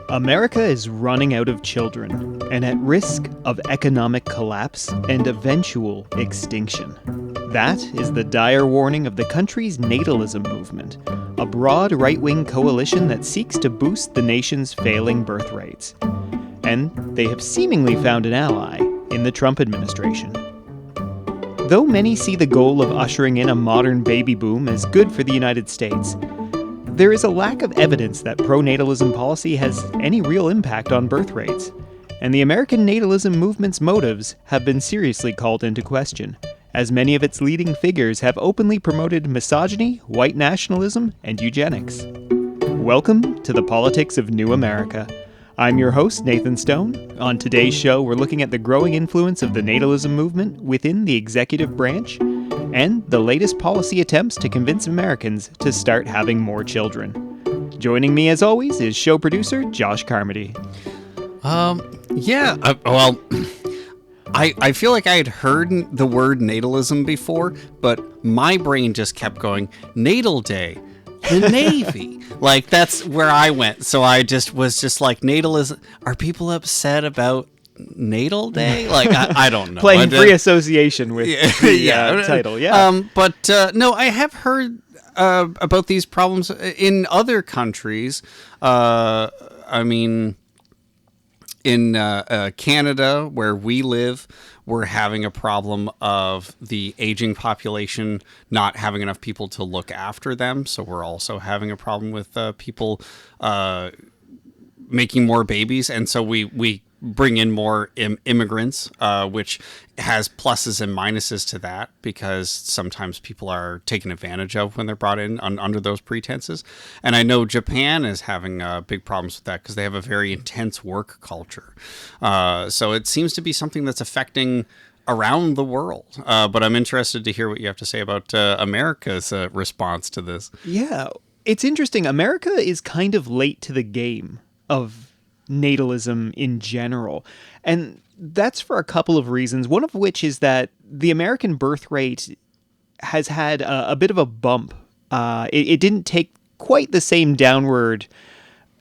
America is running out of children and at risk of economic collapse and eventual extinction. That is the dire warning of the country's Natalism movement, a broad right-wing coalition that seeks to boost the nation's failing birth rates. And they have seemingly found an ally in the Trump administration. Though many see the goal of ushering in a modern baby boom as good for the United States, there is a lack of evidence that pro-natalism policy has any real impact on birth rates, and the American natalism movement's motives have been seriously called into question, as many of its leading figures have openly promoted misogyny, white nationalism, and eugenics. Welcome to the Politics of New America. I'm your host, Nathan Stone. On today's show, we're looking at the growing influence of the natalism movement within the executive branch, and the latest policy attempts to convince Americans to start having more children. Joining me, as always, is show producer Josh Carmody. I feel like I had heard the word natalism before, but my brain just kept going, Natal Day, the Navy. Like, that's where I went. So I was just like, natalism, are people upset about Natal Day? Like, I don't know. Playing free association with the title, yeah. No, I have heard about these problems in other countries. In Canada, where we live, we're having a problem of the aging population not having enough people to look after them. So we're also having a problem with people making more babies. And so we bring in more immigrants, which has pluses and minuses to that, because sometimes people are taken advantage of when they're brought in under those pretenses. And I know Japan is having big problems with that because they have a very intense work culture. So it seems to be something that's affecting around the world. But I'm interested to hear what you have to say about America's response to this. Yeah, it's interesting. America is kind of late to the game of natalism in general. And that's for a couple of reasons, one of which is that the American birth rate has had a bit of a bump. It didn't take quite the same downward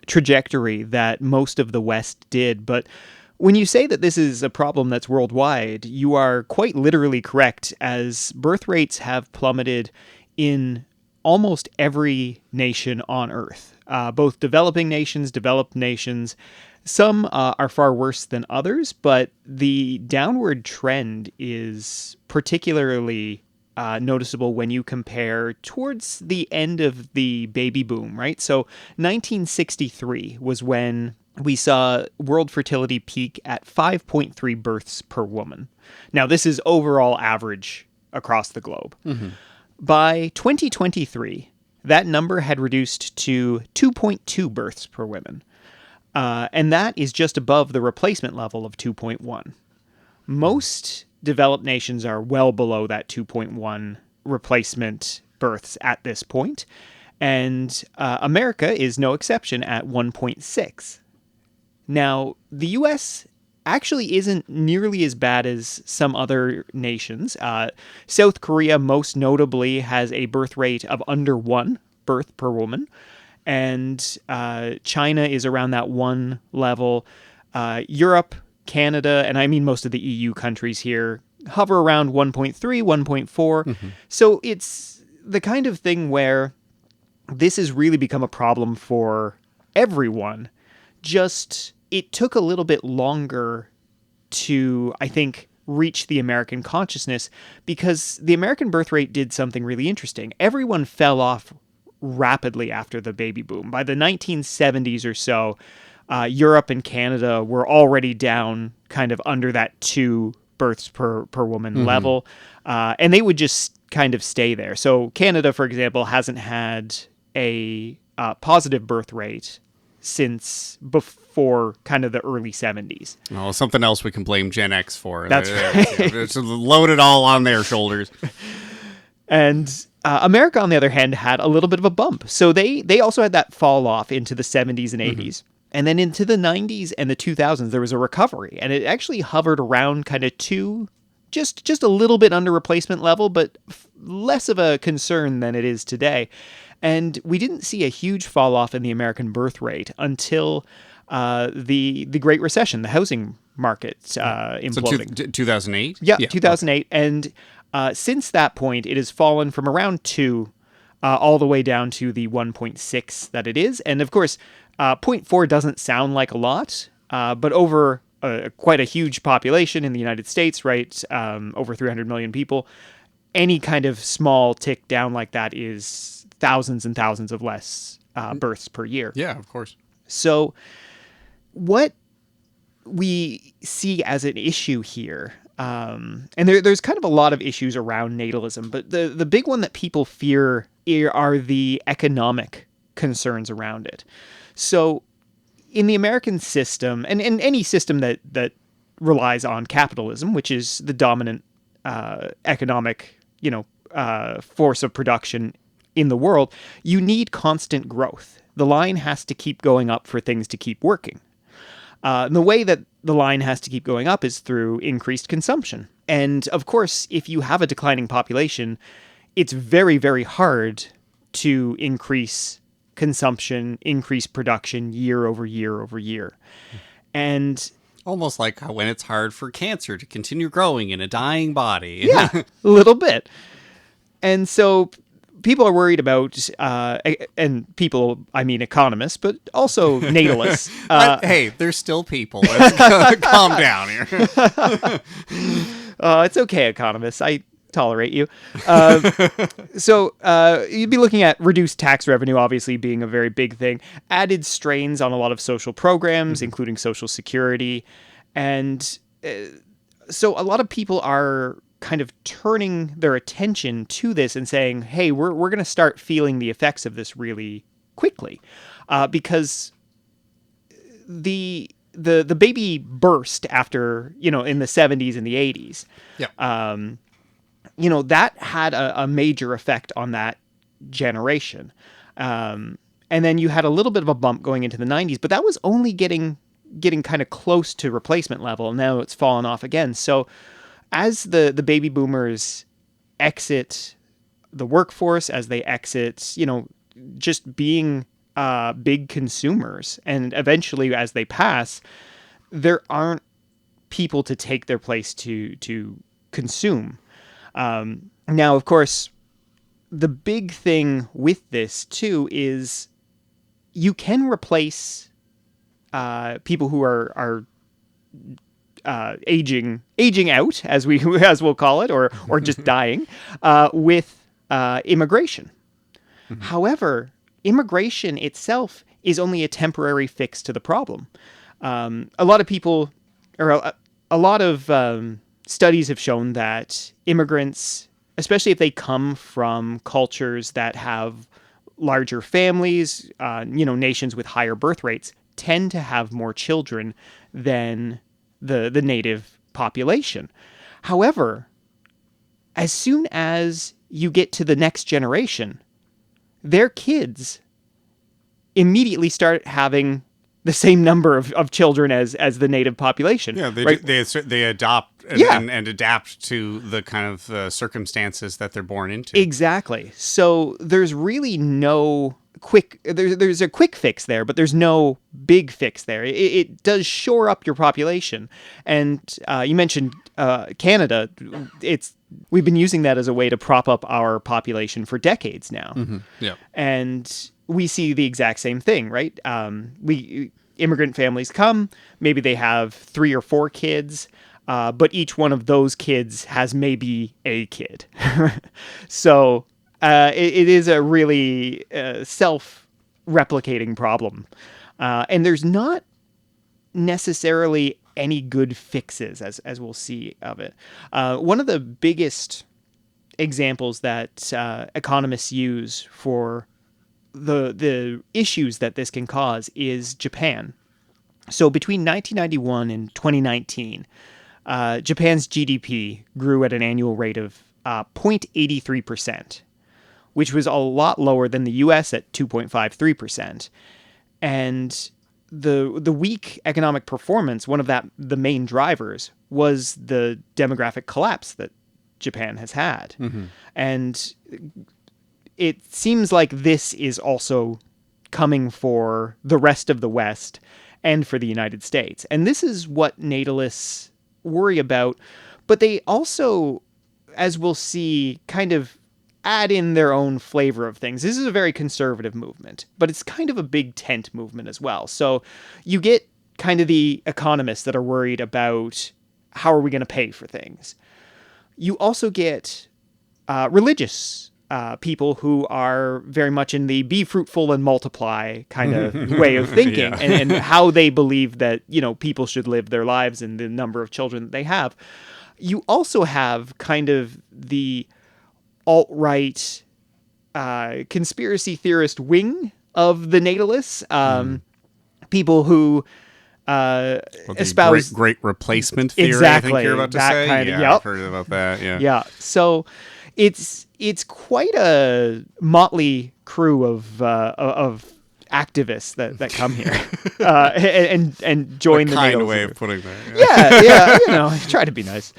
trajectory that most of the West did. But when you say that this is a problem that's worldwide, you are quite literally correct, as birth rates have plummeted in almost every nation on Earth. Both developing nations, developed nations. Some are far worse than others, but the downward trend is particularly noticeable when you compare towards the end of the baby boom, right? So 1963 was when we saw world fertility peak at 5.3 births per woman. Now, this is overall average across the globe. Mm-hmm. By 2023, that number had reduced to 2.2 births per woman. And that is just above the replacement level of 2.1. Most developed nations are well below that 2.1 replacement births at this point. And America is no exception at 1.6. Now, the U.S. actually isn't nearly as bad as some other nations. South Korea, most notably, has a birth rate of under 1 birth per woman. And China is around that 1 level. Europe, Canada, and I mean most of the EU countries here, hover around 1.3, 1.4. Mm-hmm. So it's the kind of thing where this has really become a problem for everyone. Just, it took a little bit longer to, I think, reach the American consciousness, because the American birth rate did something really interesting. Everyone fell off rapidly after the baby boom. By the 1970s or so, Europe and Canada were already down kind of under that 2 births per woman mm-hmm. level, and they would just kind of stay there. So Canada, for example, hasn't had a positive birth rate since before kind of the early 70s. Oh, something else we can blame Gen X for. That's right. Just load it all on their shoulders. And America, on the other hand, had a little bit of a bump. So they also had that fall off into the 70s and 80s. Mm-hmm. And then into the 90s and the 2000s, there was a recovery. And it actually hovered around kind of 2 just a little bit under replacement level, but less of a concern than it is today. And we didn't see a huge fall off in the American birth rate until the Great Recession, the housing market imploding. So 2008? Yeah, 2008. Okay. And since that point, it has fallen from around 2 all the way down to the 1.6 that it is. And of course, 0.4 doesn't sound like a lot, but over quite a huge population in the United States, right? Over 300 million people. Any kind of small tick down like that is thousands and thousands of less births per year. Yeah, of course. So what we see as an issue here, and there's kind of a lot of issues around natalism, but the big one that people fear are the economic concerns around it. So in the American system, and any system that relies on capitalism, which is the dominant economic, force of production in the world, you need constant growth. The line has to keep going up for things to keep working. And the way that the line has to keep going up is through increased consumption. And of course, if you have a declining population, it's very, very hard to increase consumption, increase production year over year over year. And almost like when it's hard for cancer to continue growing in a dying body. Yeah, a little bit. And so people are worried about, and people, I mean economists, but also natalists. Hey, there's still people. Let's calm down here. It's okay, economists. I tolerate you. So you'd be looking at reduced tax revenue, obviously being a very big thing, added strains on a lot of social programs, including Social Security. And so a lot of people are kind of turning their attention to this and saying, hey, we're going to start feeling the effects of this really quickly, because the baby burst after, in the 70s and the 80s. Yeah. That had a major effect on that generation. And then you had a little bit of a bump going into the 90s, but that was only getting kind of close to replacement level. And now it's fallen off again. So as the baby boomers exit the workforce, as they exit, just being big consumers, and eventually as they pass, there aren't people to take their place to consume. Now, of course, the big thing with this too is you can replace people who are aging out, as we'll call it, or just dying, with immigration. Mm-hmm. However, immigration itself is only a temporary fix to the problem. A lot of people, or a lot of studies have shown that immigrants, especially if they come from cultures that have larger families, nations with higher birth rates, tend to have more children than the native population. However, as soon as you get to the next generation, their kids immediately start having the same number of children as the native population. Yeah, right? they adopt and adapt to the kind of circumstances that they're born into. Exactly. So there's really no there's a quick fix there, but there's no big fix there. It does shore up your population. And you mentioned Canada. We've been using that as a way to prop up our population for decades now. Mm-hmm. Yeah. And we see the exact same thing, right? Immigrant families come, maybe they have 3 or 4 kids, but each one of those kids has maybe a kid. So it is a really self-replicating problem. And there's not necessarily any good fixes, as we'll see of it. One of the biggest examples that economists use for the issues that this can cause is Japan. So between 1991 and 2019, Japan's GDP grew at an annual rate of 0.83%, which was a lot lower than the US at 2.53%. And the weak economic performance, the main drivers was the demographic collapse that Japan has had. And it seems like this is also coming for the rest of the West and for the United States. And this is what natalists worry about. But they also, as we'll see, kind of add in their own flavor of things. This is a very conservative movement, but it's kind of a big tent movement as well. So you get kind of the economists that are worried about how are we going to pay for things. You also get religious people who are very much in the be fruitful and multiply kind of way of thinking, and how they believe that, people should live their lives and the number of children that they have. You also have kind of the alt-right conspiracy theorist wing of the natalists, people who espouse great replacement theory. Exactly, I think you're about to say. I've heard about that. Yeah. So it's quite a motley crew of activists that come here and join the kind natalism. of way of putting that. Yeah. Try to be nice.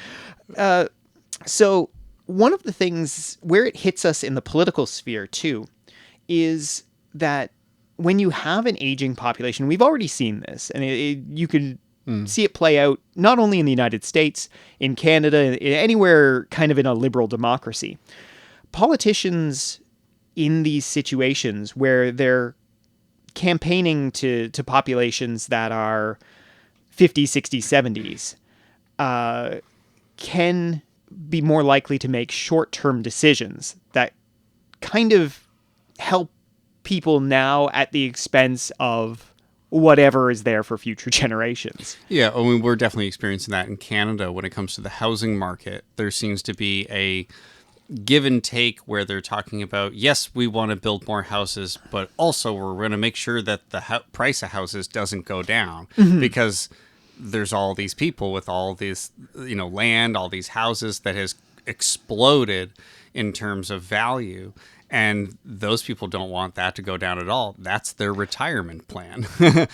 So one of the things where it hits us in the political sphere too is that when you have an aging population, we've already seen this, and you can see it play out not only in the United States, in Canada, anywhere kind of in a liberal democracy. Politicians in these situations where they're campaigning to populations that are 50s, 60s, 70s, can be more likely to make short-term decisions that kind of help people now at the expense of whatever is there for future generations. Yeah, I mean, we're definitely experiencing that in Canada when it comes to the housing market. There seems to be a give and take where they're talking about, yes, we want to build more houses, but also we're going to make sure that the price of houses doesn't go down because there's all these people with all these, land, all these houses that has exploded in terms of value. And those people don't want that to go down at all. That's their retirement plan.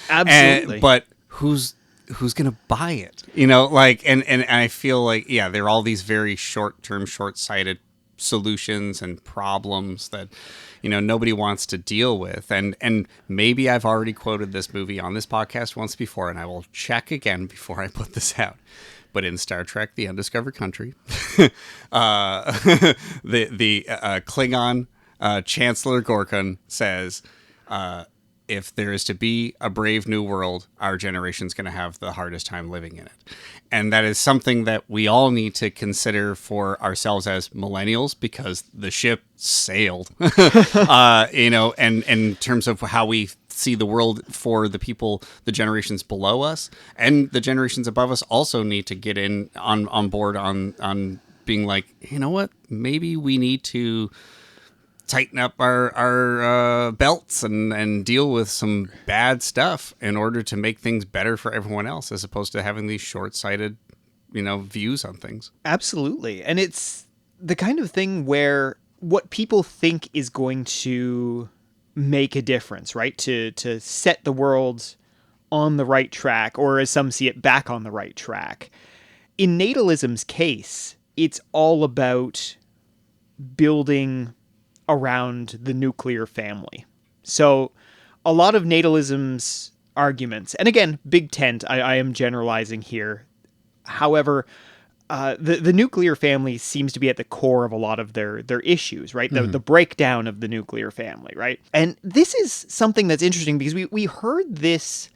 Absolutely. But who's going to buy it? And I feel like, there are all these very short-term, short-sighted solutions and problems that, nobody wants to deal with. And maybe I've already quoted this movie on this podcast once before, and I will check again before I put this out. But in Star Trek: The Undiscovered Country, the Klingon Chancellor Gorkon says, if there is to be a brave new world, our generation's going to have the hardest time living in it. And that is something that we all need to consider for ourselves as millennials, because the ship sailed, and in terms of how we see the world for the people, the generations below us and the generations above us also need to get in on board on being like, you know what, maybe we need to tighten up our belts and deal with some bad stuff in order to make things better for everyone else, as opposed to having these short-sighted, views on things. Absolutely. And it's the kind of thing where what people think is going to make a difference, right? To set the world on the right track, or as some see it, back on the right track. In natalism's case, it's all about building around the nuclear family. So a lot of natalism's arguments, and again, big tent, I am generalizing here. However, the nuclear family seems to be at the core of a lot of their issues, right? The breakdown of the nuclear family, right? And this is something that's interesting because we heard this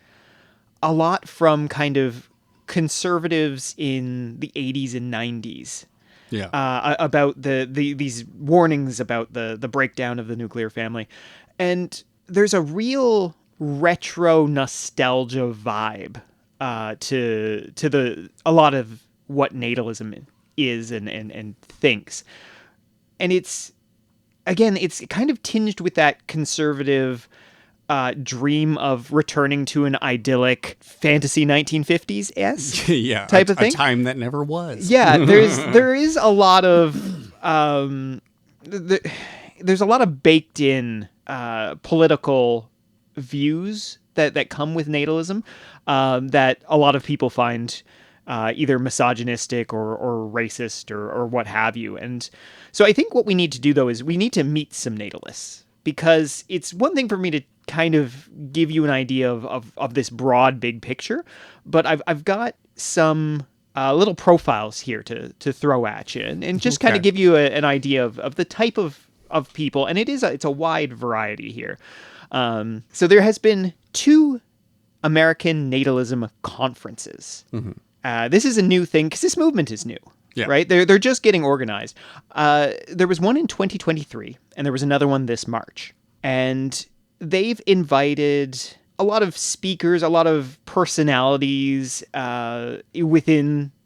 a lot from kind of conservatives in the 80s and 90s. Yeah. About these warnings about the breakdown of the nuclear family. And there's a real retro nostalgia vibe to a lot of what natalism is and thinks. And it's kind of tinged with that conservative dream of returning to an idyllic fantasy 1950s type of thing. A time that never was. Yeah, there is a lot of there's a lot of baked in political views that come with natalism that a lot of people find either misogynistic or racist or what have you. And so I think what we need to do, though, is we need to meet some natalists, because it's one thing for me to kind of give you an idea of this broad, big picture, but I've got some little profiles here to throw at you and just kind of give you an idea of the type of people. And it's a wide variety here. So there has been 2 American natalism conferences. This is a new thing because this movement is new, right? They're just getting organized. There was one in 2023, and there was another one this March. And they've invited a lot of speakers, a lot of personalities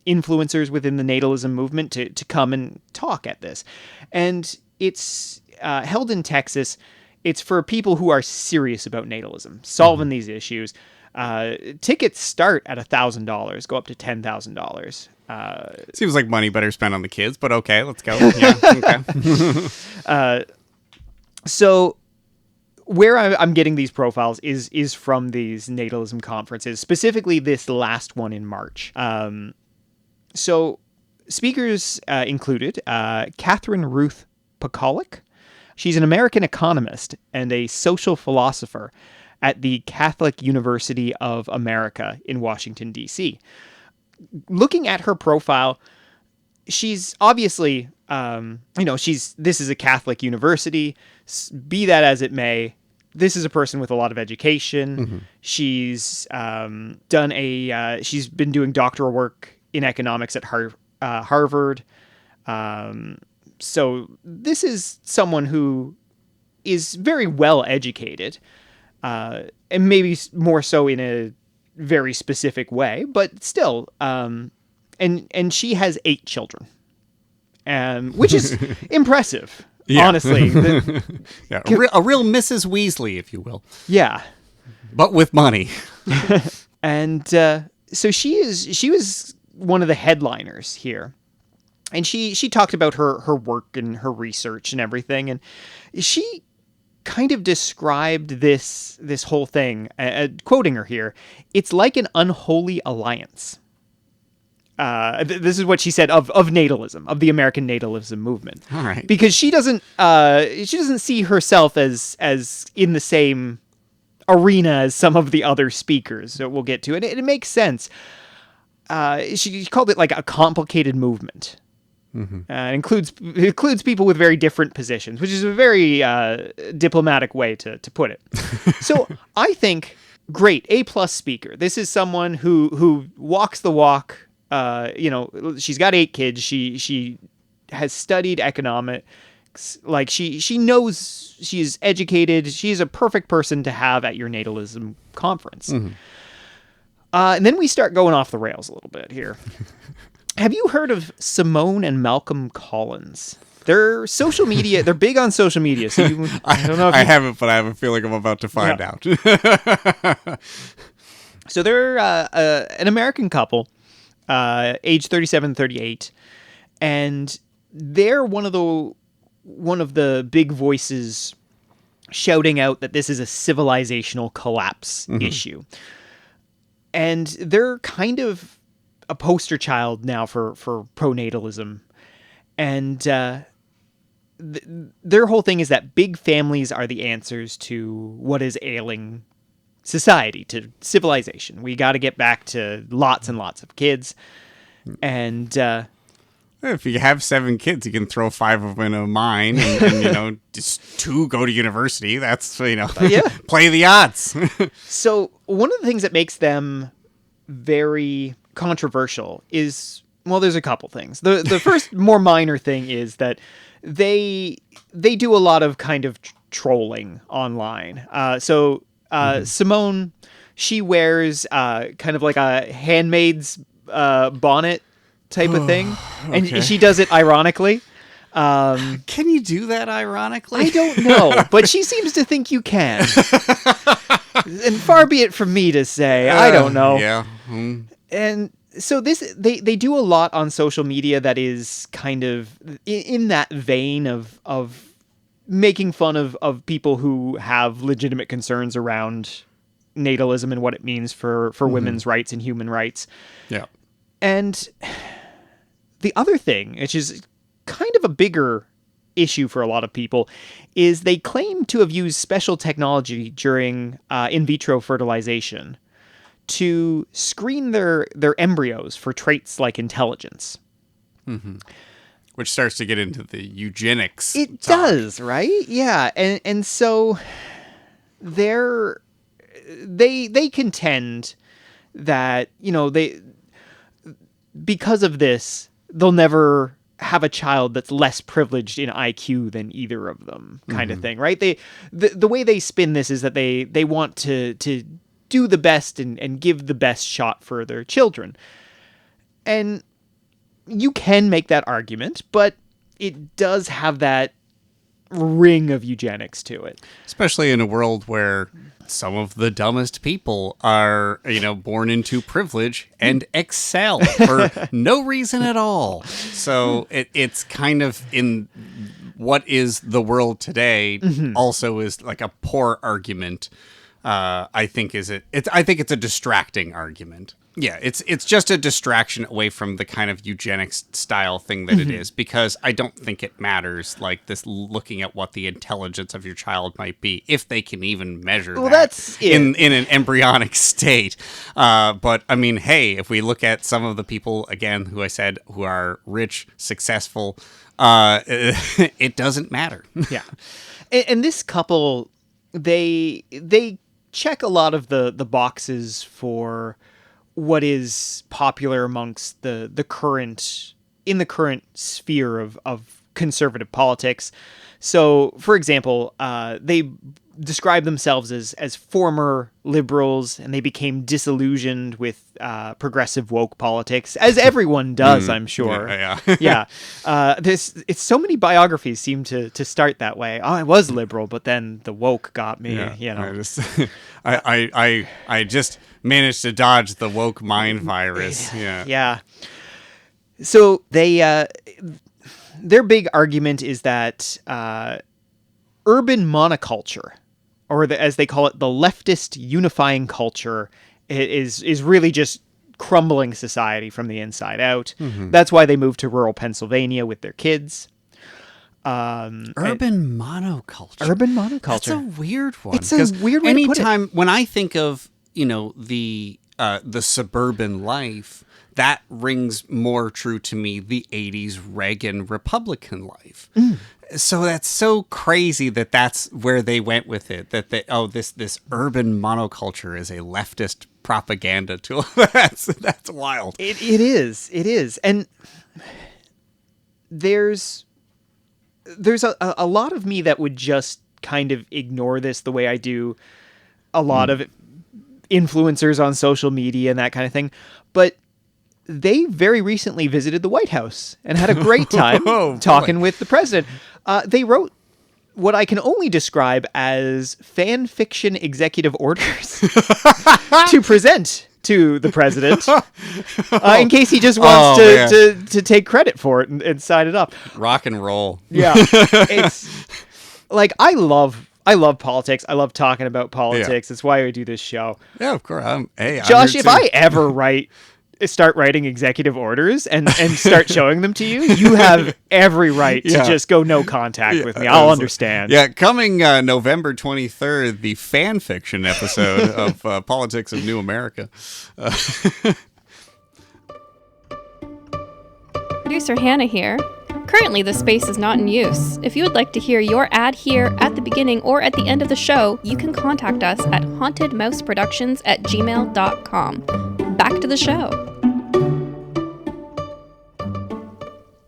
influencers within the natalism movement to come and talk at this. And it's held in Texas. It's for people who are serious about natalism, solving these issues. Tickets start at $1,000, go up to $10,000. Seems like money better spent on the kids, but okay, let's go. Yeah, okay. So where I'm getting these profiles is from these natalism conferences, specifically this last one in March. So speakers included Catherine Ruth Pacolic. She's an American economist and a social philosopher at the Catholic University of America in Washington, D.C. Looking at her profile, she's obviously, this is a Catholic university. Be that as it may, this is a person with a lot of education. She's she's been doing doctoral work in economics at Harvard. So this is someone who is very well educated, and maybe more so in a very specific way, but still, and she has 8 children, which is impressive, honestly. A real Mrs. Weasley, if you will. Yeah. But with money. And so she was one of the headliners here. And she talked about her work and her research and everything. And she kind of described this whole thing, quoting her here, "It's like an unholy alliance." This is what she said of natalism, of the American natalism movement. All right. Because she doesn't see herself as in the same arena as some of the other speakers that we'll get to. And it makes sense. She called it like a complicated movement. It includes people with very different positions, which is a very diplomatic way to put it. So I think, great, A+ speaker. This is someone who walks the walk. She's got 8 kids. She has studied economics. Like she knows, she's educated. She's a perfect person to have at your natalism conference. And then we start going off the rails a little bit here. Have you heard of Simone and Malcolm Collins? They're social media. They're big on social media. So I don't know if I haven't, but I have a feeling I'm about to find out. So they're an American couple, age 37, 38, and they're one of the big voices shouting out that this is a civilizational collapse issue. And they're kind of a poster child now for pronatalism. And their whole thing is that big families are the answers to what is ailing society, to civilization. We got to get back to lots and lots of kids. And if you have 7 kids, you can throw 5 of them in a mine and just 2 go to university. That's, play the odds. So one of the things that makes them very controversial is, well, there's a couple things. The first more minor thing is that they do a lot of kind of trolling online. Simone, she wears kind of like a handmaid's bonnet type of thing, and she does it ironically. Can you do that ironically? I don't know, but she seems to think you can. And far be it from me to say, I don't know. Yeah. And so they do a lot on social media that is kind of in that vein of making fun of people who have legitimate concerns around natalism and what it means for women's rights and human rights. Yeah. And the other thing, which is kind of a bigger issue for a lot of people, is they claim to have used special technology during in vitro fertilization to screen their embryos for traits like intelligence. Mm-hmm. Which starts to get into the eugenics. It does, right? Yeah. And so they contend that, because of this, they'll never have a child that's less privileged in IQ than either of them, kind of thing, right? The way they spin this is that they want to do the best and give the best shot for their children. And you can make that argument, but it does have that ring of eugenics to it. Especially in a world where some of the dumbest people are, born into privilege and excel for no reason at all. So it's kind of in what is the world today also is like a poor argument. I think it's a distracting argument. Yeah, it's just a distraction away from the kind of eugenics style thing that it is, because I don't think it matters, like this looking at what the intelligence of your child might be, if they can even measure that's in an embryonic state. But I mean, hey, if we look at some of the people, again, who I said who are rich, successful, it doesn't matter. Yeah. And this couple, they check a lot of the boxes for what is popular amongst the current sphere of conservative politics. So, for example, they describe themselves as former liberals, and they became disillusioned with progressive woke politics, as everyone does, I'm sure. Yeah. It's so many biographies seem to start that way. Oh, I was liberal, but then the woke got me. I just managed to dodge the woke mind virus. Yeah. So their big argument is that urban monoculture, or as they call it, the leftist unifying culture, is really just crumbling society from the inside out. That's why they moved to rural Pennsylvania with their kids. Urban monoculture. Urban monoculture. That's a weird one. It's a weird way to put it. Anytime when I think of the suburban life, that rings more true to me, the 80s Reagan Republican life. So that's so crazy that that's where they went with it, that this urban monoculture is a leftist propaganda tool. That's wild. It is. And there's a lot of me that would just kind of ignore this the way I do a lot of influencers on social media and that kind of thing. But they very recently visited the White House and had a great time talking with the president. They wrote what I can only describe as fan fiction executive orders to present to the president in case he just wants to take credit for it and sign it up. Rock and roll. Yeah. It's like, I love politics. I love talking about politics. That's why I do this show. Yeah, of course. Josh, if I ever start writing executive orders and start showing them to you, you have every right to just go no contact with me. I'll understand. Yeah, coming November 23rd, the fan fiction episode of Politics of New America. Producer Hannah here. Currently, the space is not in use. If you would like to hear your ad here at the beginning or at the end of the show, you can contact us at hauntedmouseproductions@gmail.com. Back to the show.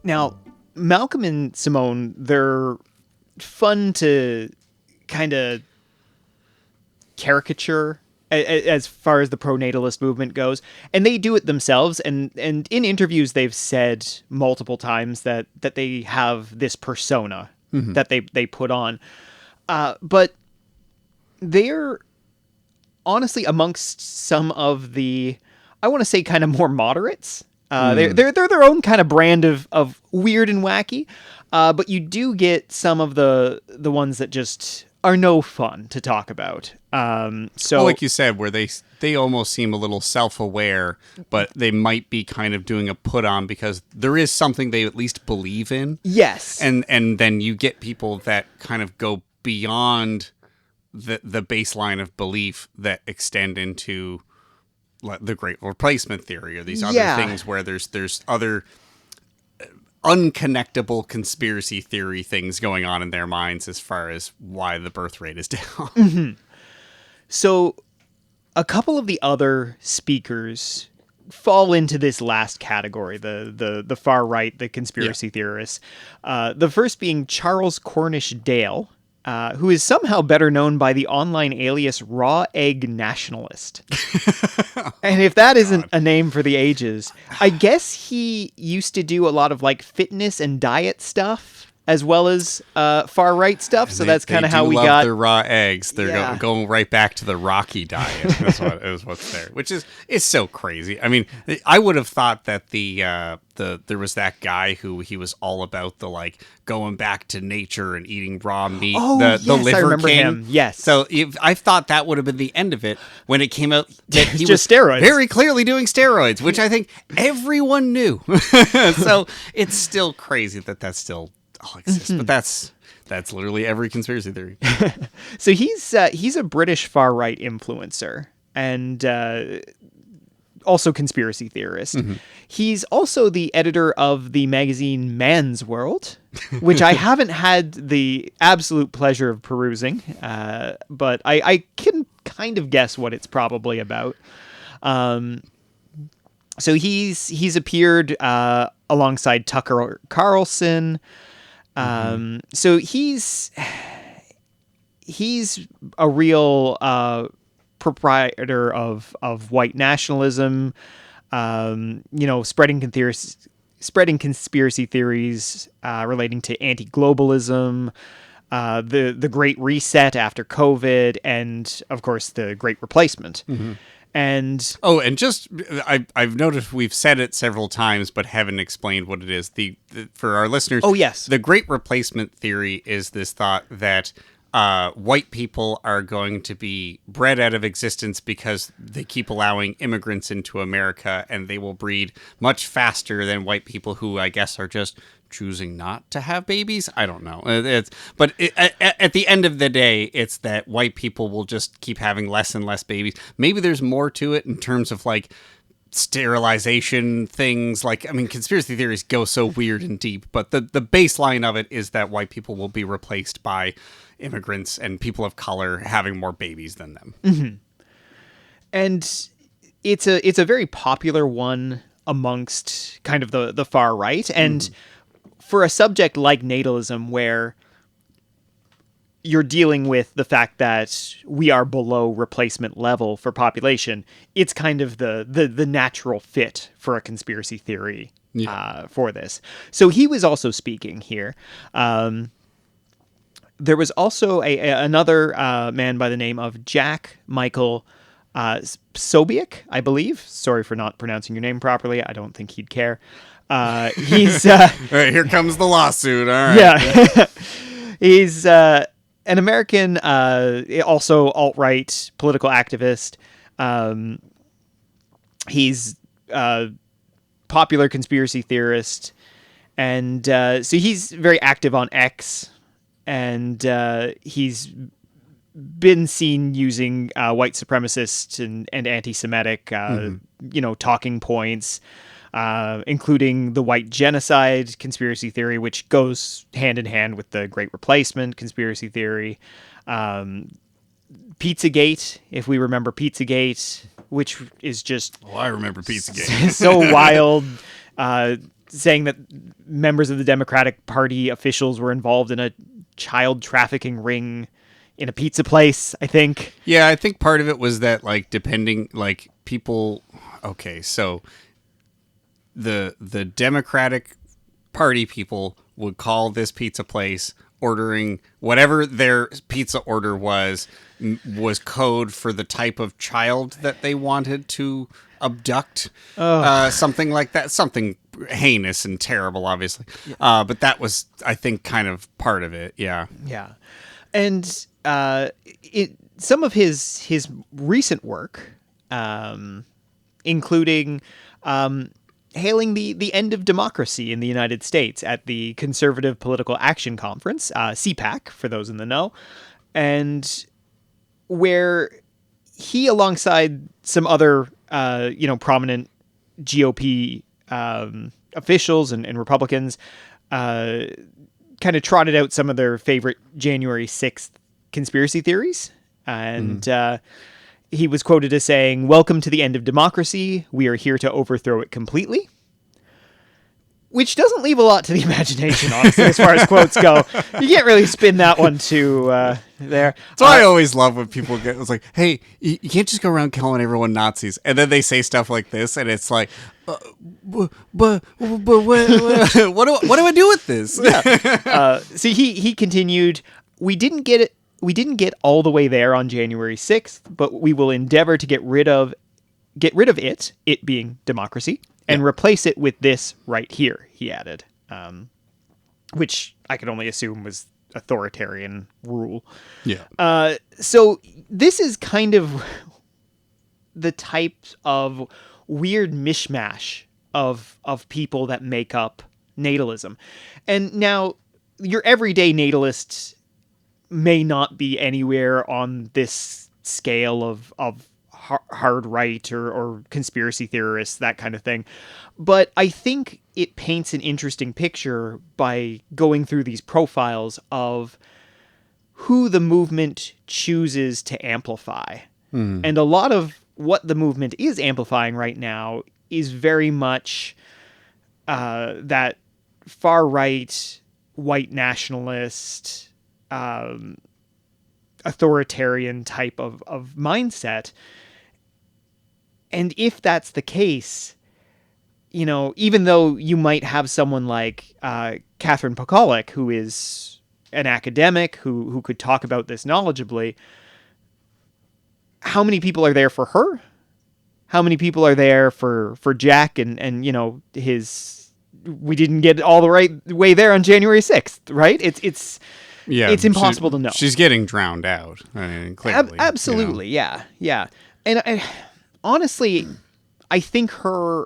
Now, Malcolm and Simone, they're fun to kind of caricature as far as the pronatalist movement goes, and they do it themselves. And in interviews, they've said multiple times that they have this persona that they put on, but they're honestly amongst some of the, I want to say, kind of more moderates. They're their own kind of brand of weird and wacky, but you do get some of the ones that just are no fun to talk about. So, well, like you said, where they almost seem a little self-aware, but they might be kind of doing a put-on because there is something they at least believe in. yes, And then you get people that kind of go beyond the baseline of belief that extend into the Great Replacement theory or these other things where there's other unconnectable conspiracy theory things going on in their minds as far as why the birth rate is down. So a couple of the other speakers fall into this last category, the far right, the conspiracy theorists. The first being Charles Cornish Dale, who is somehow better known by the online alias Raw Egg Nationalist. And if that isn't a name for the ages, I guess he used to do a lot of like fitness and diet stuff as well as far right stuff. So that's kind of how we got their raw eggs. They're going right back to the Rocky diet. Is what's there, which is so crazy. I mean, I would have thought that there was that guy who he was all about the like going back to nature and eating raw meat. Oh, the liver I remember king. him. Yes. So I thought that would have been the end of it when it came out that he was just steroids. very clearly doing steroids, which I think everyone knew. So it's still crazy that still all exists, but that's literally every conspiracy theory. So he's a British far right influencer and also conspiracy theorist. He's also the editor of the magazine Man's World, which I haven't had the absolute pleasure of perusing, but I can kind of guess what it's probably about. So he's appeared alongside Tucker Carlson. So he's a real proprietor of white nationalism, spreading conspiracy theories relating to anti-globalism, the Great Reset after COVID, and of course the Great Replacement. And just I've noticed we've said it several times, but haven't explained what it is. For our listeners, yes, the Great Replacement theory is this thought that white people are going to be bred out of existence because they keep allowing immigrants into America, and they will breed much faster than white people who I guess are just choosing not to have babies. I don't know. At the end of the day, it's that white people will just keep having less and less babies. Maybe there's more to it in terms of like sterilization things. Like, I mean, conspiracy theories go so weird and deep, but the baseline of it is that white people will be replaced by immigrants and people of color having more babies than them. And it's a very popular one amongst kind of the far right. And for a subject like natalism, where you're dealing with the fact that we are below replacement level for population, it's kind of the natural fit for a conspiracy theory for this. So he was also speaking here. There was also another man by the name of Jack Michael Sobiek, I believe. Sorry for not pronouncing your name properly. I don't think he'd care. He's all right, here comes the lawsuit. All right. Yeah. He's an American, also alt-right political activist. He's a popular conspiracy theorist. And so he's very active on X. And he's been seen using white supremacist and anti-Semitic, talking points, including the white genocide conspiracy theory, which goes hand in hand with the Great Replacement conspiracy theory. Pizzagate, if we remember Pizzagate, which is just... Oh, I remember Pizzagate. So wild, saying that members of the Democratic Party officials were involved in a child trafficking ring in a pizza place, I think. Yeah, I think part of it was that, like, depending, like, people... Okay, so the Democratic Party people would call this pizza place, ordering whatever their pizza order was code for the type of child that they wanted to abduct. Something like that. Something heinous and terrible, obviously. But that was, I think, kind of part of it. Yeah. Yeah. And some of his recent work, including hailing the end of democracy in the United States at the Conservative Political Action Conference, CPAC, for those in the know, and where he, alongside some other prominent GOP officials and Republicans, kind of trotted out some of their favorite January 6th conspiracy theories. And he was quoted as saying, "Welcome to the end of democracy. We are here to overthrow it completely." Which doesn't leave a lot to the imagination, honestly, as far as quotes go. You can't really spin that one too there. That's why I always love when people get, it's like, hey, you can't just go around calling everyone Nazis. And then they say stuff like this, and it's like, but what do I do with this? Yeah. See, he continued, we didn't get all the way there on January 6th, but we will endeavor to get rid of it being democracy, and replace it with this right here, he added, which I could only assume was authoritarian rule. Yeah. So this is kind of the type of weird mishmash of people that make up natalism. And now your everyday natalist may not be anywhere on this scale of hard right or conspiracy theorists, that kind of thing. But I think it paints an interesting picture by going through these profiles of who the movement chooses to amplify. And a lot of what the movement is amplifying right now is very much that far right, white nationalist, authoritarian type of mindset. And if that's the case, even though you might have someone like Catherine Pokolic, who is an academic who could talk about this knowledgeably, how many people are there for her? How many people are there for Jack and his? We didn't get all the right way there on January 6th, right? It's impossible to know. She's getting drowned out. I mean, clearly, absolutely, yeah. And honestly, I think her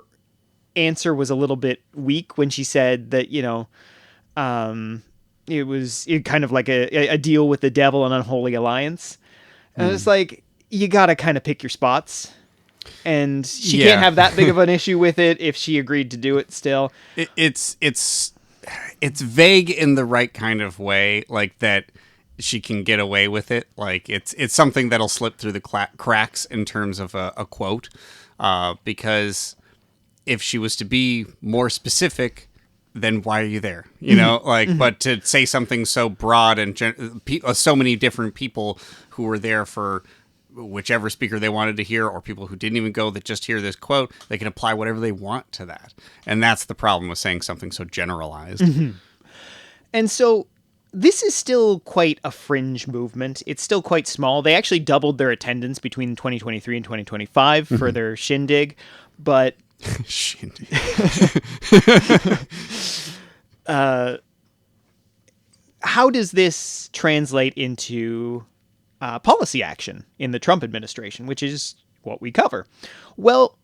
answer was a little bit weak when she said that, it was kind of like a deal with the devil, an unholy alliance. And it's like, you got to kind of pick your spots. And she can't have that big of an issue with it if she agreed to do it still. It's vague in the right kind of way, like that she can get away with it. Like it's something that'll slip through the cracks in terms of a quote, because if she was to be more specific, then why are you there? But to say something so broad and so many different people who were there for whichever speaker they wanted to hear, or people who didn't even go that just hear this quote, they can apply whatever they want to that. And that's the problem with saying something so generalized. And so this is still quite a fringe movement. It's still quite small. They actually doubled their attendance between 2023 and 2025 for their shindig, but shindig. How does this translate into policy action in the Trump administration, which is what we cover? Well,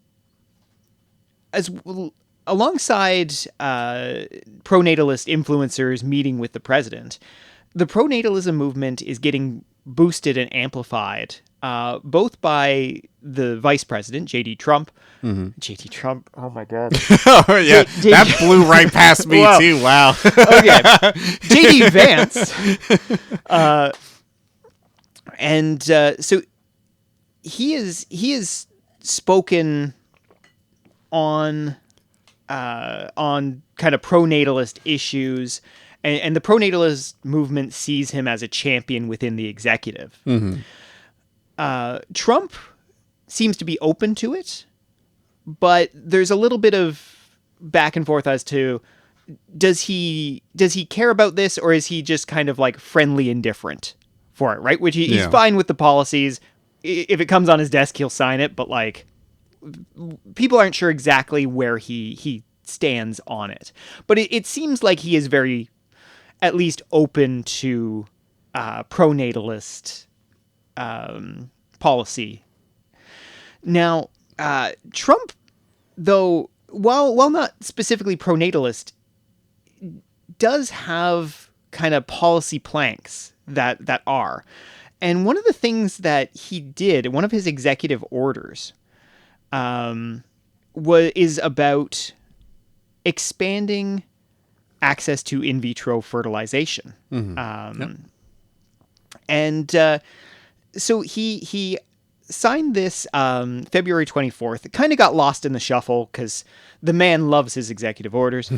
alongside pro-natalist influencers meeting with the president, the pro-natalism movement is getting boosted and amplified, both by the vice president, J.D. Trump. J.D. Trump, oh my God. Oh, yeah, that blew right past me, too. Wow. Okay. J.D. Vance. So he is spoken on kind of pro-natalist issues, and the pro-natalist movement sees him as a champion within the executive. Trump seems to be open to it, but there's a little bit of back and forth as to does he care about this, or is he just kind of like friendly indifferent for it, right? Which he's fine with the policies. If it comes on his desk, he'll sign it, but like people aren't sure exactly where he stands on it. But it seems like he is very, at least, open to pro-natalist policy. Now, Trump, though, while not specifically pro-natalist, does have kind of policy planks that are. And one of the things that he did, one of his executive orders, is about expanding access to in vitro fertilization. And so he signed this February 24th. It kind of got lost in the shuffle because the man loves his executive orders.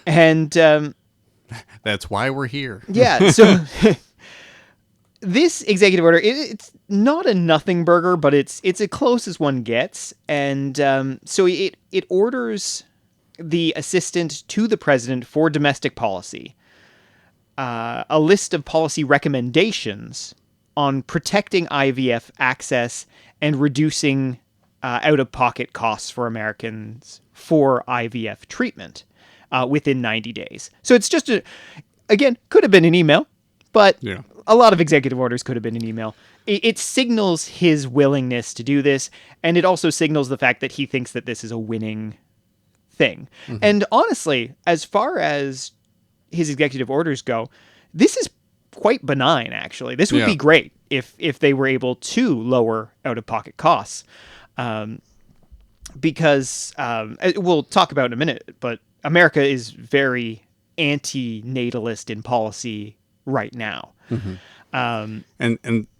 And that's why we're here. Yeah, so this executive order, it's not a nothing burger, but it's as close as one gets. And so it orders the assistant to the president for domestic policy a list of policy recommendations on protecting IVF access and reducing out-of-pocket costs for Americans for IVF treatment within 90 days. So it's just, again, could have been an email, but a lot of executive orders could have been an email. It signals his willingness to do this, and it also signals the fact that he thinks that this is a winning thing. And honestly, as far as his executive orders go, this is quite benign, actually. This would be great if they were able to lower out-of-pocket costs. Because we'll talk about in a minute, but America is very anti-natalist in policy right now. And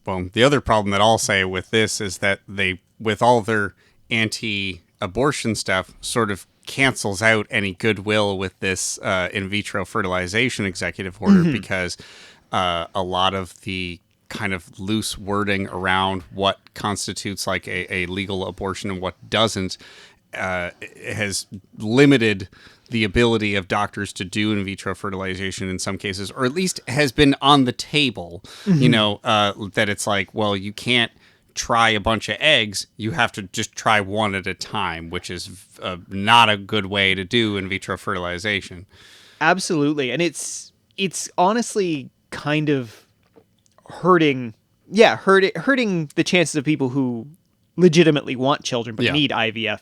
well, the other problem that I'll say with this is that they, with all their anti-abortion stuff, sort of cancels out any goodwill with this in vitro fertilization executive order, because a lot of the kind of loose wording around what constitutes like a legal abortion and what doesn't has limited the ability of doctors to do in vitro fertilization in some cases, or at least has been on the table, you know, that it's like, well, you can't try a bunch of eggs, you have to just try one at a time, which is not a good way to do in vitro fertilization. Absolutely. And it's honestly kind of hurting the chances of people who legitimately want children but need IVF,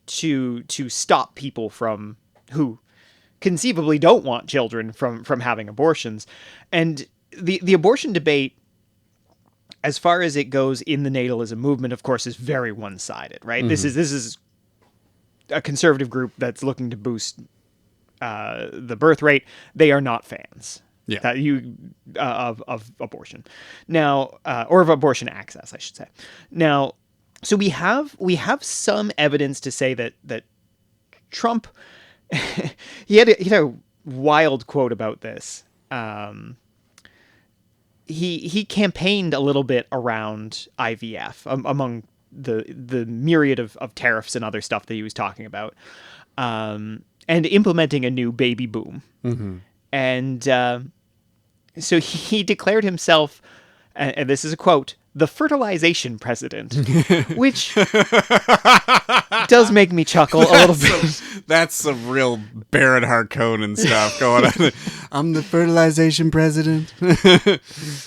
to stop people from who conceivably don't want children from having abortions. And the abortion debate, as far as it goes in the natalism movement, of course, is very one-sided, right? This is a conservative group that's looking to boost the birth rate. They are not fans of abortion now, or of abortion access, I should say. Now, so we have some evidence to say that Trump he had a wild quote about this. He campaigned a little bit around IVF among the myriad of tariffs and other stuff that he was talking about, and implementing a new baby boom. And so he declared himself, and this is a quote, the fertilization president, which does make me chuckle a little bit. That's some real Baron Harkonnen stuff going on. I'm the fertilization president.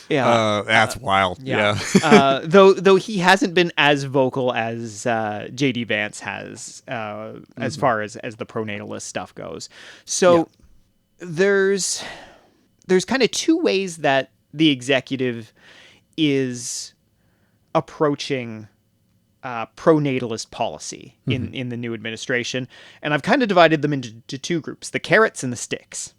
That's wild. Though he hasn't been as vocal as J.D. Vance has, as far as the pronatalist stuff goes. So there's kind of two ways that the executive is approaching pro-natalist policy in the new administration. And I've kind of divided them into two groups, the carrots and the sticks.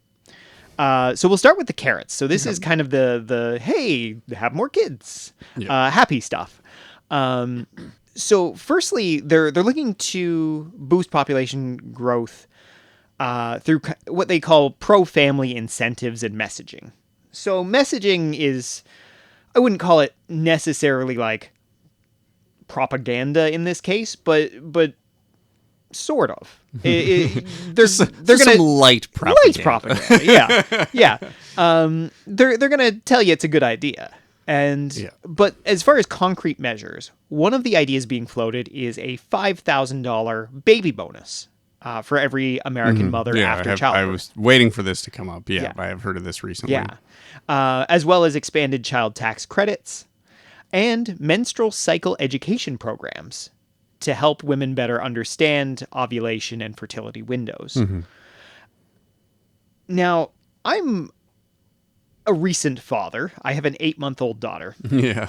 So we'll start with the carrots. So this is kind of the hey, have more kids, happy stuff. So firstly, they're looking to boost population growth through what they call pro-family incentives and messaging. So messaging is, I wouldn't call it necessarily like propaganda in this case, but sort of. There's gonna some light propaganda. They're gonna tell you it's a good idea. But as far as concrete measures, one of the ideas being floated is a $5,000 baby bonus for every American mother after childbirth. I was waiting for this to come up. Yeah, Yeah. I have heard of this recently. Yeah. As well as expanded child tax credits and menstrual cycle education programs to help women better understand ovulation and fertility windows. Now, I'm a recent father. I have an 8-month-old daughter. Yeah.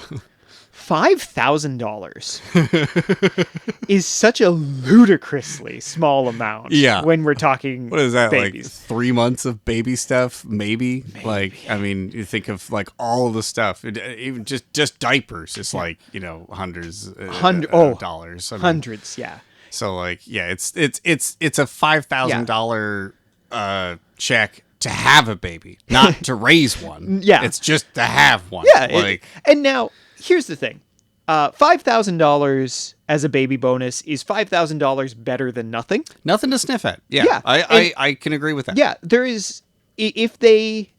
$5,000 is such a ludicrously small amount. Yeah. When we're talking What is that, babies. like 3 months of baby stuff? Maybe. Like, I mean, you think of like all of the stuff, even just diapers. It's like, hundreds of dollars. I mean, Hundreds, yeah. So like, yeah, it's a $5,000 check to have a baby, not to raise one. Yeah. It's just to have one. Yeah. And now, here's the thing. $5,000 as a baby bonus is $5,000 better than nothing. Nothing to sniff at. Yeah. Yeah. I can agree with that. Yeah, there is. If they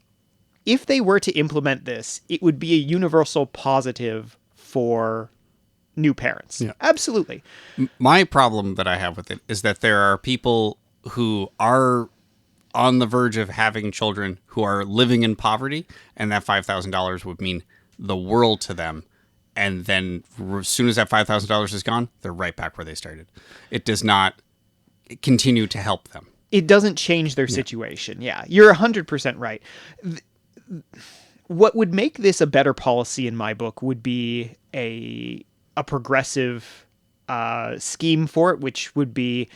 were to implement this, it would be a universal positive for new parents. Yeah. Absolutely. My problem that I have with it is that there are people who are on the verge of having children who are living in poverty, and that $5,000 would mean the world to them. And then as soon as that $5,000 is gone, they're right back where they started. It does not continue to help them. It doesn't change their situation. Yeah, you're 100% right. What would make this a better policy in my book would be a progressive scheme for it, which would be,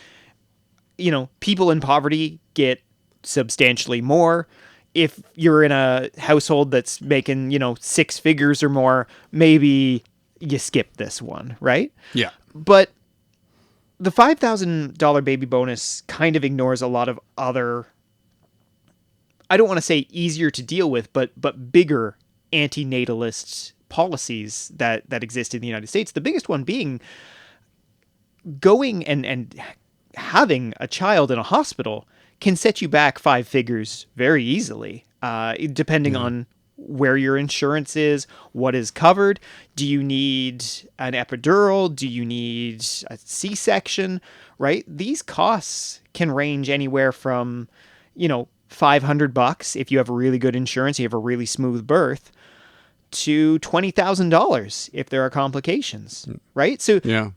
people in poverty get substantially more. If you're in a household that's making, 6 figures or more, maybe you skip this one, right? Yeah. But the $5,000 baby bonus kind of ignores a lot of other, I don't want to say easier to deal with, but bigger anti-natalist policies that exist in the United States. The biggest one being going and having a child in a hospital can set you back 5 figures very easily, depending on where your insurance is, what is covered. Do you need an epidural? Do you need a C-section? Right? These costs can range anywhere from, $500 if you have a really good insurance, you have a really smooth birth, to $20,000 if there are complications. Right? So Yeah.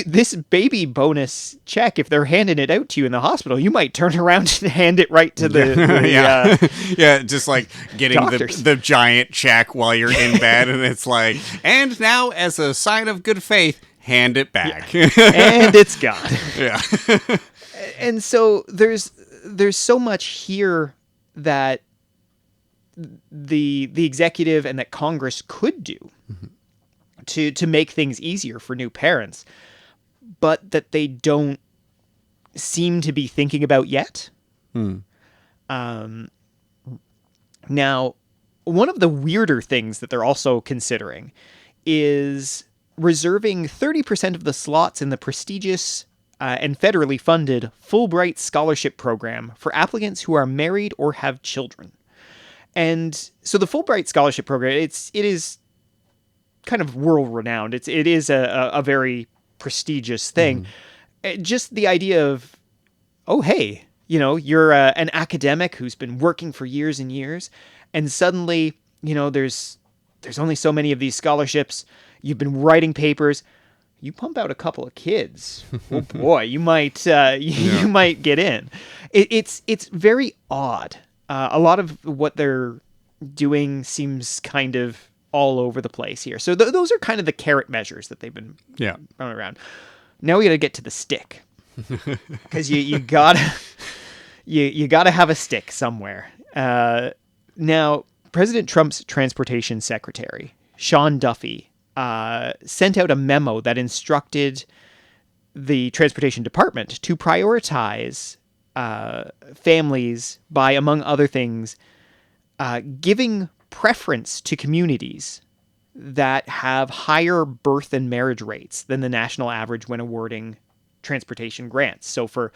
This baby bonus check, if they're handing it out to you in the hospital, you might turn around and hand it right to the yeah, just like getting doctors. the giant check while you're in bed, and it's like, and now as a sign of good faith, hand it back. and it's gone. Yeah. And so there's so much here that the executive and that Congress could do to make things easier for new parents, but that they don't seem to be thinking about yet. Now, one of the weirder things that they're also considering is reserving 30% of the slots in the prestigious and federally funded Fulbright Scholarship Program for applicants who are married or have children. And so the Fulbright Scholarship Program, it is kind of world-renowned. It is a very prestigious thing. Just the idea of, oh, hey, you're an academic who's been working for years and years, and suddenly, there's only so many of these scholarships. You've been writing papers. You pump out a couple of kids. Oh boy, you might you might get in. It's very odd. A lot of what they're doing seems kind of all over the place here. So those are kind of the carrot measures that they've been running around. Now we got to get to the stick, because you gotta have a stick somewhere. Now, President Trump's transportation secretary, Sean Duffy, sent out a memo that instructed the transportation department to prioritize families by, among other things, giving preference to communities that have higher birth and marriage rates than the national average when awarding transportation grants. So for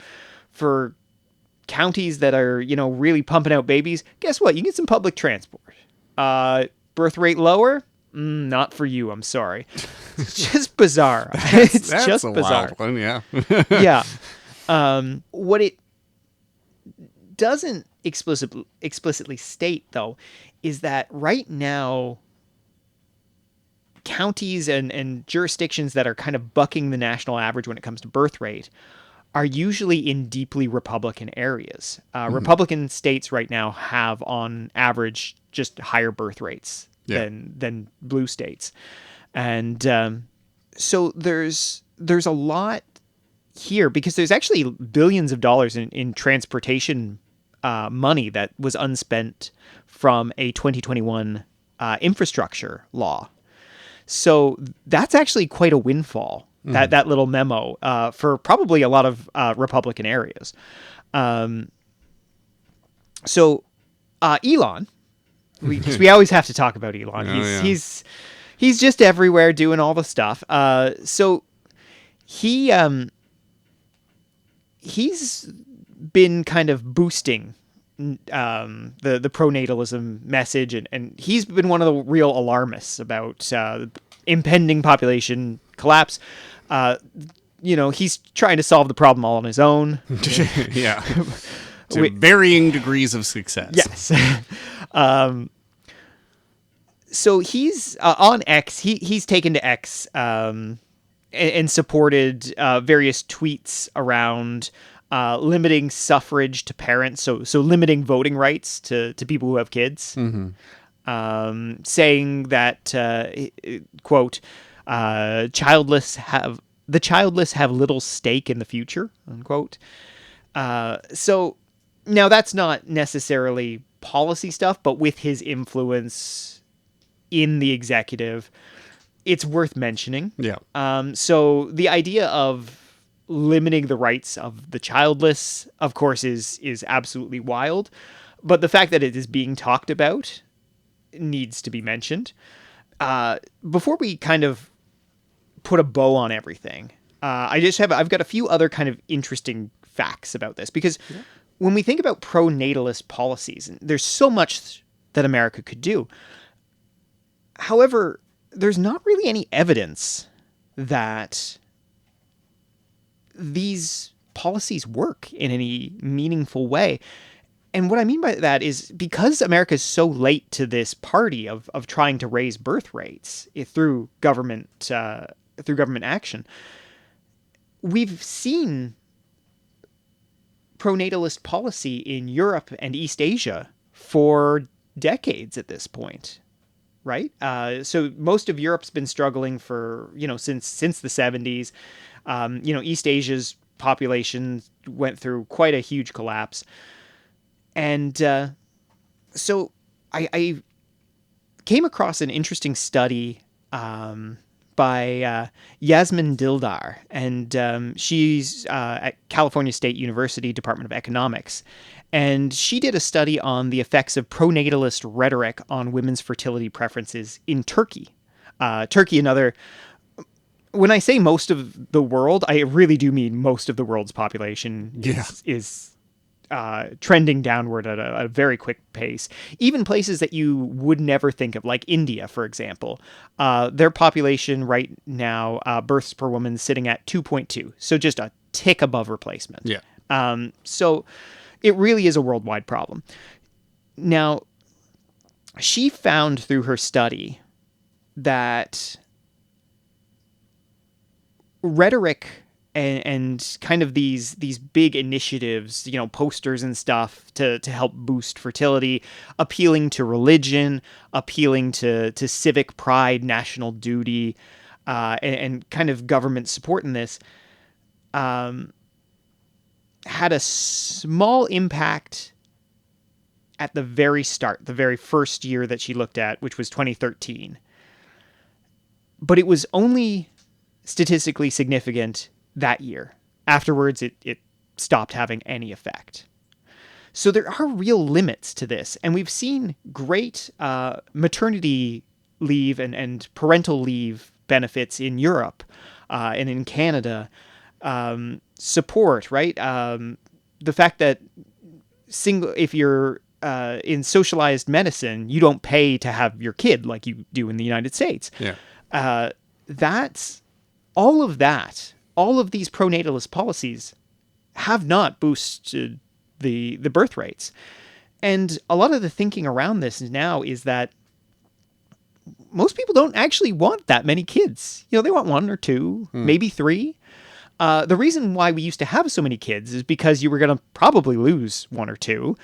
counties that are, really pumping out babies, guess what? You get some public transport. Birth rate lower? Not for you, I'm sorry. It's just bizarre. It's That's just a bizarre. wild one, yeah. Yeah. What it doesn't explicitly state, though, is that right now, counties and jurisdictions that are kind of bucking the national average when it comes to birth rate are usually in deeply Republican areas. Republican states right now have, on average, just higher birth rates than blue states, and so there's a lot here because there's actually billions of dollars in transportation money that was unspent from a 2021 infrastructure law. So that's actually quite a windfall, that little memo, for probably a lot of Republican areas. So Elon, we always have to talk about Elon. He's just everywhere doing all the stuff. So he's been kind of boosting the pronatalism message, and he's been one of the real alarmists about impending population collapse. He's trying to solve the problem all on his own. Yeah. To varying degrees of success. Yes. So he's on X. He's taken to X and supported various tweets around limiting suffrage to parents, so limiting voting rights to people who have kids, saying that quote, childless have little stake in the future, unquote. So now that's not necessarily policy stuff, but with his influence in the executive, it's worth mentioning. Yeah. So the idea of limiting the rights of the childless, of course, is absolutely wild. But the fact that it is being talked about needs to be mentioned. Before we kind of put a bow on everything, I've got a few other kind of interesting facts about this, because when we think about pro-natalist policies, there's so much that America could do. However, there's not really any evidence that these policies work in any meaningful way. And what I mean by that is because America is so late to this party of trying to raise birth rates through government action, we've seen pronatalist policy in Europe and East Asia for decades at this point, right? So most of Europe's been struggling for, since the 70s. East Asia's population went through quite a huge collapse. And so I came across an interesting study by Yasmin Dildar, and she's at California State University Department of Economics. And she did a study on the effects of pronatalist rhetoric on women's fertility preferences in Turkey. Turkey, when I say most of the world, I really do mean most of the world's population is trending downward at a very quick pace. Even places that you would never think of, like India, for example, their population right now, births per woman, sitting at 2.2, so just a tick above replacement. Yeah. So it really is a worldwide problem. Now, she found through her study that rhetoric and kind of these big initiatives, posters and stuff to help boost fertility, appealing to religion, appealing to civic pride, national duty, and kind of government support in this, had a small impact at the very start, the very first year that she looked at, which was 2013. But it was only statistically significant that year. Afterwards, it stopped having any effect. So there are real limits to this. And we've seen great maternity leave and parental leave benefits in Europe and in Canada. Support, right? The fact that if you're in socialized medicine, you don't pay to have your kid like you do in the United States. Yeah. That's all of that. All of these pronatalist policies have not boosted the birth rates. And a lot of the thinking around this now is that most people don't actually want that many kids. They want 1 or 2, maybe 3. The reason why we used to have so many kids is because you were going to probably lose 1 or 2,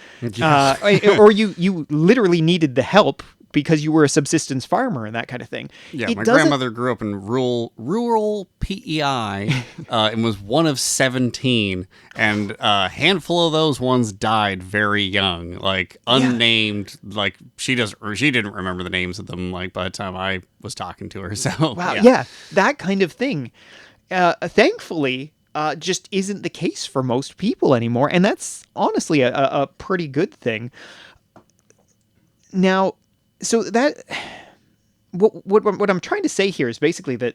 or you literally needed the help because you were a subsistence farmer and that kind of thing. Yeah, my grandmother grew up in rural PEI and was one of 17, and a handful of those ones died very young, like unnamed. Yeah. Like she didn't remember the names of them. Like by the time I was talking to her, so wow, yeah, that kind of thing. Thankfully, just isn't the case for most people anymore, and that's honestly a pretty good thing. Now, so that what I'm trying to say here is basically that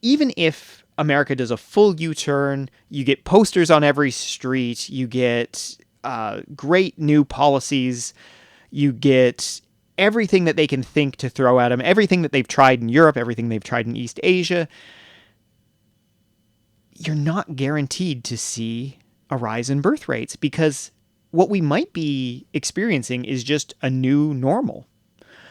even if America does a full U-turn, you get posters on every street, you get great new policies, you get everything that they can think to throw at them, everything that they've tried in Europe, everything they've tried in East Asia, you're not guaranteed to see a rise in birth rates, because what we might be experiencing is just a new normal.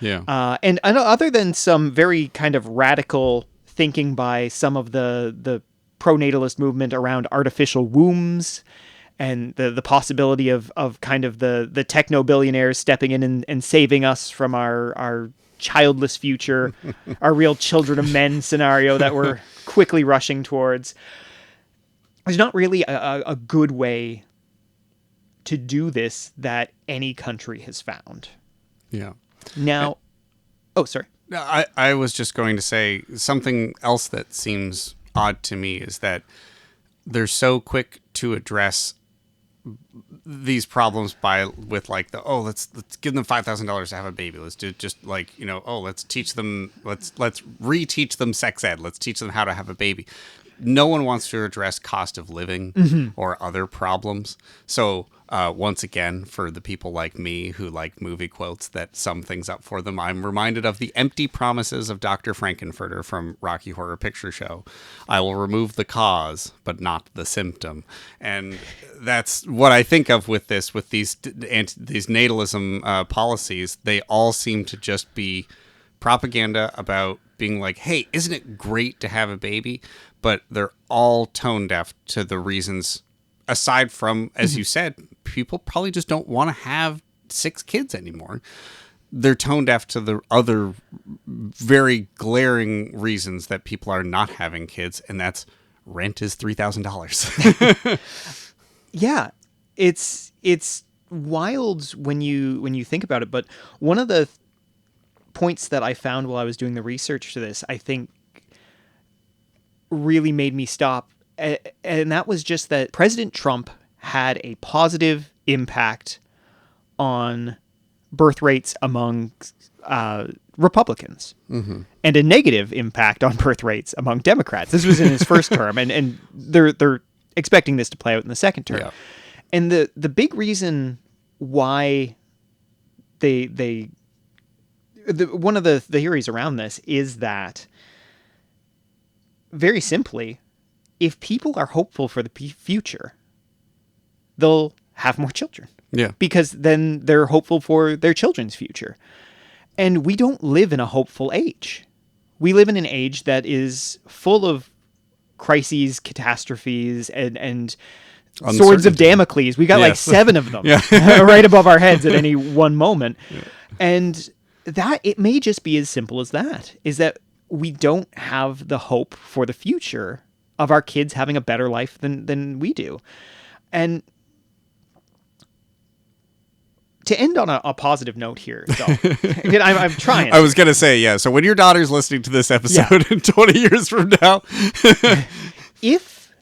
Yeah. And other than some very kind of radical thinking by some of the pronatalist movement around artificial wombs and the possibility of kind of the techno billionaires stepping in and saving us from our childless future, our real children of men scenario that we're quickly rushing towards, there's not really a good way to do this that any country has found. Yeah. Now, sorry. I was just going to say something else that seems odd to me is that they're so quick to address these problems with like let's give them $5,000 to have a baby. Let's do just like, let's teach them, let's reteach them sex ed. Let's teach them how to have a baby. No one wants to address cost of living or other problems. So once again, for the people like me who like movie quotes that sum things up for them, I'm reminded of the empty promises of Dr. Frankenfurter from Rocky Horror Picture Show. I will remove the cause, but not the symptom. And that's what I think of with these natalism policies. They all seem to just be propaganda about being like, hey, isn't it great to have a baby? But they're all tone deaf to the reasons, aside from, as you said, people probably just don't want to have 6 kids anymore. They're tone deaf to the other very glaring reasons that people are not having kids, and that's rent is $3,000. Yeah, it's wild when you think about it. But one of the points that I found while I was doing the research for this, I think, really made me stop, and that was just that President Trump had a positive impact on birth rates among Republicans, and a negative impact on birth rates among Democrats. This was in his first term, and they're expecting this to play out in the second term. Yeah. And the big reason why one of the theories around this is that, very simply, if people are hopeful for the future, they'll have more children. Yeah. Because then they're hopeful for their children's future. And we don't live in a hopeful age. We live in an age that is full of crises, catastrophes, and swords of Damocles. We got like 7 of them right above our heads at any one moment. Yeah. And that it may just be as simple as that, is that we don't have the hope for the future of our kids having a better life than we do. And to end on a positive note here, though, I'm trying. I was going to say, yeah, so when your daughter's listening to this episode in 20 years from now. if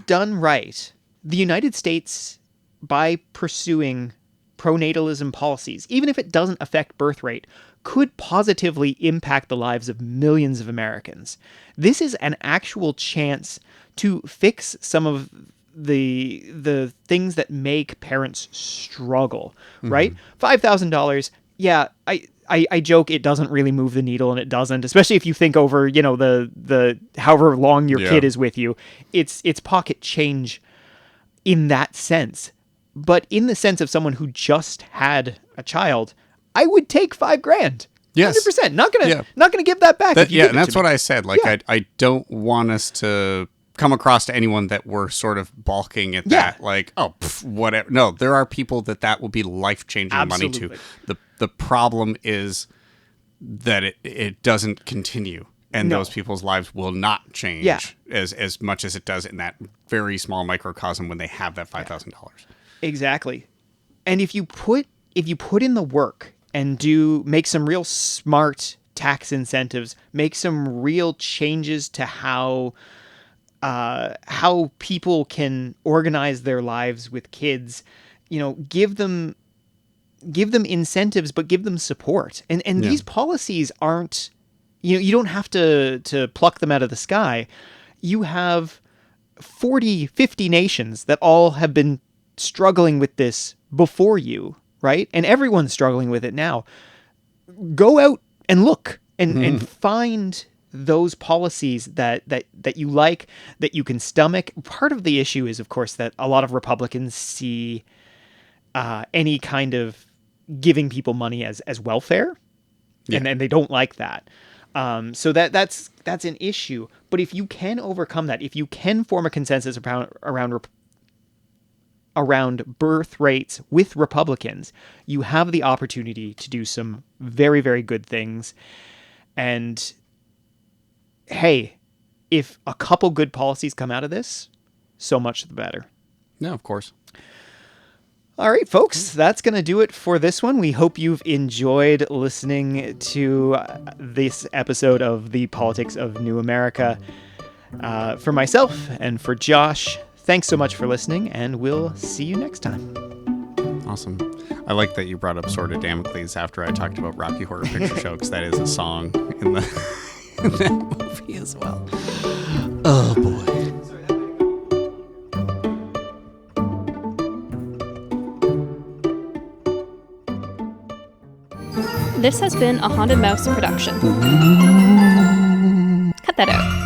done right, the United States, by pursuing pronatalism policies, even if it doesn't affect birth rate, could positively impact the lives of millions of Americans. This is an actual chance to fix some of the things that make parents struggle, right? $5,000. Yeah, I joke it doesn't really move the needle, and it doesn't, especially if you think over, you know, the however long your kid is with you. It's pocket change in that sense. But in the sense of someone who just had a child, I would take $5,000. Yes. 100%. Not gonna give that back. And that's what I said. Like, I don't want us to come across to anyone that we're sort of balking at that. Like, whatever. No, there are people that will be life-changing money to. The problem is that it doesn't continue. And those people's lives will not change as much as it does in that very small microcosm when they have that $5,000. Exactly. And if you put in the work and make some real smart tax incentives, make some real changes to how people can organize their lives with kids, you know, give them incentives, but give them support. And these policies aren't, you know, you don't have to pluck them out of the sky. You have 40, 50 nations that all have been struggling with this before you, right? And everyone's struggling with it now. Go out and look and find those policies that you like, that you can stomach. Part of the issue is, of course, that a lot of Republicans see any kind of giving people money as welfare, and they don't like that. So that's an issue. But if you can overcome that, if you can form a consensus around birth rates with Republicans, you have the opportunity to do some very, very good things. And hey, if a couple good policies come out of this, so much the better. No, of course. All right, folks, that's going to do it for this one. We hope you've enjoyed listening to this episode of The Politics of New America. For myself and for Josh, thanks so much for listening, and we'll see you next time. Awesome. I like that you brought up Sword of Damocles after I talked about Rocky Horror Picture Show, because that is a song in that movie as well. Oh, boy. This has been a Haunted Mouse production. Cut that out.